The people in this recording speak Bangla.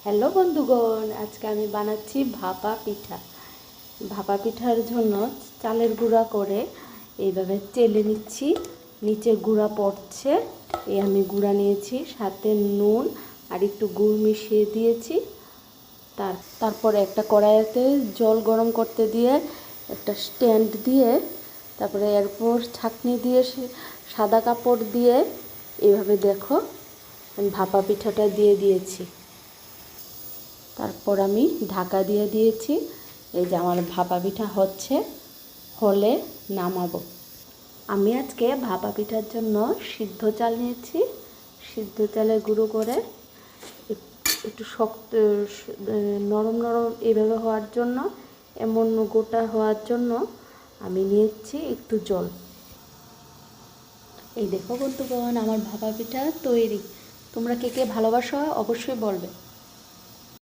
হ্যালো বন্ধুগণ, আজকে আমি বানাচ্ছি ভাপা পিঠা। ভাপা পিঠার জন্য চালের গুঁড়া করে এইভাবে চেলে নিচ্ছি, নিচে গুঁড়া পড়ছে। আমি গুঁড়া নিয়েছি, সাথে নুন আর একটু গুড় মিশিয়ে দিয়েছি। তারপরে একটা কড়াইতে জল গরম করতে দিয়ে একটা স্ট্যান্ড দিয়ে, তারপরে এরপর ছাঁকনি দিয়ে সাদা কাপড় দিয়ে এইভাবে দেখো আমি ভাপা পিঠাটা দিয়ে দিয়েছি। তারপর আমি ঢাকা দিয়ে দিয়েছি। এই যে আমার ভাপা পিঠা হলে নামাবো। আমি আজকে ভাপা পিঠার জন্য সিদ্ধ চাল নিয়েছি। সিদ্ধ চালে গুঁড়ো করে একটু শক্ত নরম নরম এইভাবে হওয়ার জন্য, এমন গোটা হওয়ার জন্য আমি নিয়েছি একটু জল। এই দেখো বন্ধুগণ, আমার ভাপা পিঠা তৈরি। তোমরা কে কে ভালোবাসো অবশ্যই বলবে।